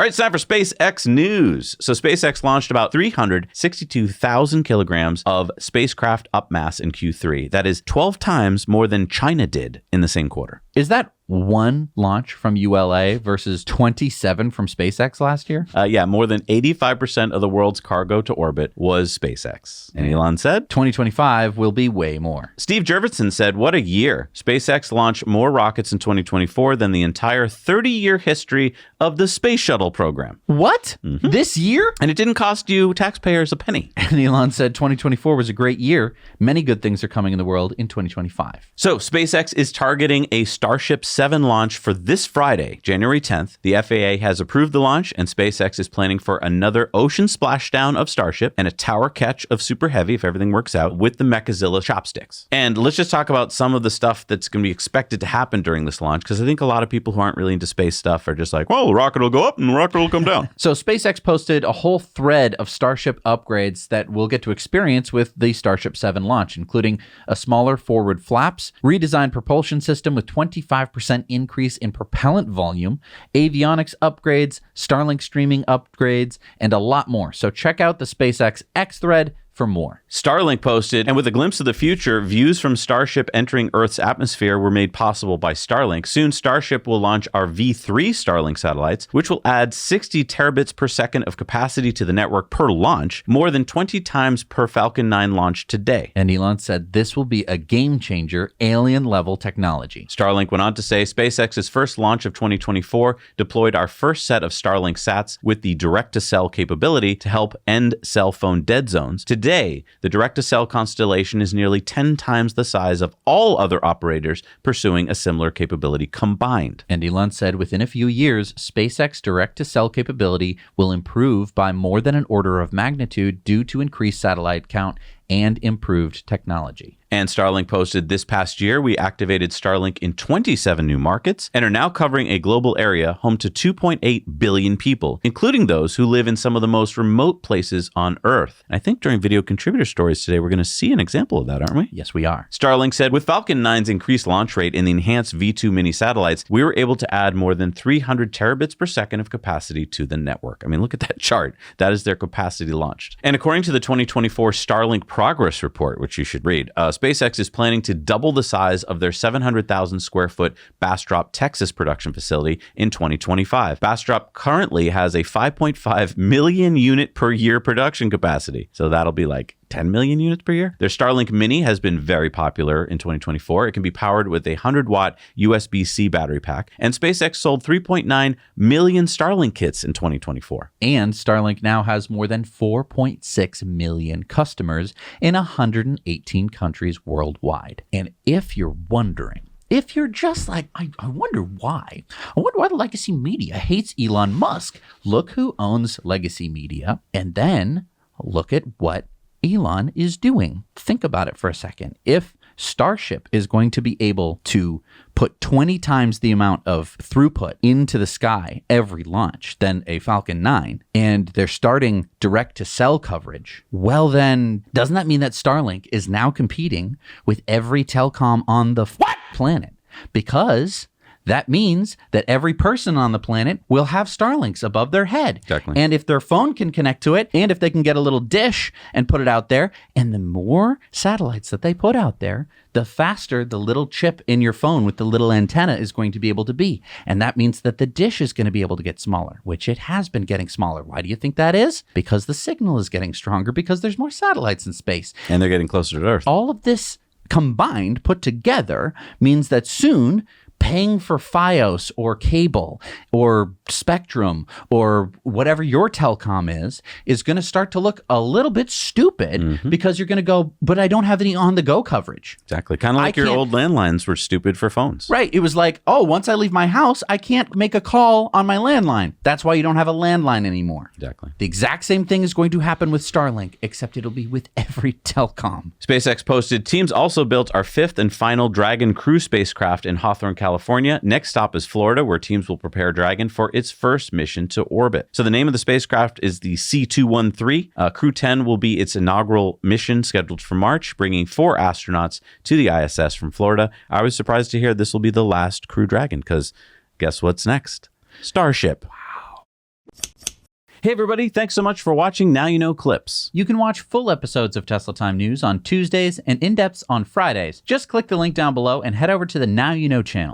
All right, it's time for SpaceX news. So SpaceX launched about 362,000 kilograms of spacecraft upmass in Q3. That is 12 times more than China did in the same quarter. Is that one launch from ULA versus 27 from SpaceX last year? Yeah, more than 85% of the world's cargo to orbit was SpaceX. And Elon said, 2025 will be way more. Steve Jurvetson said, what a year. SpaceX launched more rockets in 2024 than the entire 30-year history of the space shuttle program. What? This year? And it didn't cost you taxpayers a penny. And Elon said 2024 was a great year. Many good things are coming in the world in 2025. So SpaceX is targeting a Starship 7 launch for this Friday, January 10th. The FAA has approved the launch, and SpaceX is planning for another ocean splashdown of Starship and a tower catch of Super Heavy, if everything works out, with the Mechazilla chopsticks. And let's just talk about some of the stuff that's going to be expected to happen during this launch, because I think a lot of people who aren't really into space stuff are just like, well, the rocket will go up and the rocket will come down. So SpaceX posted a whole thread of Starship upgrades that we'll get to experience with the Starship 7 launch, including a smaller forward flaps, redesigned propulsion system with 25% increase in propellant volume, avionics upgrades, Starlink streaming upgrades, and a lot more. So check out the SpaceX X thread for more. Starlink posted, and with a glimpse of the future, views from Starship entering Earth's atmosphere were made possible by Starlink. Soon, Starship will launch our V3 Starlink satellites, which will add 60 terabits per second of capacity to the network per launch, more than 20 times per Falcon 9 launch today. And Elon said this will be a game changer, alien level technology. Starlink went on to say SpaceX's first launch of 2024 deployed our first set of Starlink sats with the direct-to-cell capability to help end cell phone dead zones. Today, the direct-to-cell constellation is nearly 10 times the size of all other operators pursuing a similar capability combined. And Elon said within a few years, SpaceX direct-to-cell capability will improve by more than an order of magnitude due to increased satellite count and improved technology. And Starlink posted, this past year, we activated Starlink in 27 new markets and are now covering a global area home to 2.8 billion people, including those who live in some of the most remote places on Earth. And I think during video contributor stories today, we're going to see an example of that, aren't we? Yes, we are. Starlink said, with Falcon 9's increased launch rate and the enhanced V2 mini satellites, we were able to add more than 300 terabits per second of capacity to the network. I mean, look at that chart. That is their capacity launched. And according to the 2024 Starlink progress report, which you should read, SpaceX is planning to double the size of their 700,000 square foot Bastrop, Texas production facility in 2025. Bastrop currently has a 5.5 million unit per year production capacity. So that'll be like 10 million units per year. Their Starlink Mini has been very popular in 2024. It can be powered with a 100-watt USB-C battery pack, and SpaceX sold 3.9 million Starlink kits in 2024. And Starlink now has more than 4.6 million customers in 118 countries worldwide. And if you're wondering, if you're just like, I wonder why. I wonder why the Legacy Media hates Elon Musk. Look who owns Legacy Media, and then look at what Elon is doing. Think about it for a second. If Starship is going to be able to put 20 times the amount of throughput into the sky every launch than a Falcon 9, and they're starting direct-to-cell coverage, well then, doesn't that mean that Starlink is now competing with every telecom on the planet? Because that means that every person on the planet will have Starlinks above their head. Exactly. And if their phone can connect to it, and if they can get a little dish and put it out there, and the more satellites that they put out there, the faster the little chip in your phone with the little antenna is going to be able to be. And that means that the dish is going to be able to get smaller, which it has been getting smaller. Why do you think that is? Because the signal is getting stronger, because there's more satellites in space. And they're getting closer to Earth. All of this combined, put together, means that soon paying for Fios or cable or Spectrum or whatever your telecom is going to start to look a little bit stupid because you're going to go, but I don't have any on-the-go coverage. Exactly. Kind of like your old landlines were stupid for phones. Right. It was like, oh, once I leave my house, I can't make a call on my landline. That's why you don't have a landline anymore. Exactly. The exact same thing is going to happen with Starlink, except it'll be with every telecom. SpaceX posted, teams also built our fifth and final Dragon crew spacecraft in Hawthorne, California. Next stop is Florida, where teams will prepare Dragon for its first mission to orbit. So the name of the spacecraft is the C213. Crew 10 will be its inaugural mission scheduled for March, bringing 4 astronauts to the ISS from Florida. I was surprised to hear this will be the last Crew Dragon, because guess what's next? Starship. Hey, everybody. Thanks so much for watching Now You Know Clips. You can watch full episodes of Tesla Time News on Tuesdays and in-depths on Fridays. Just click the link down below and head over to the Now You Know channel.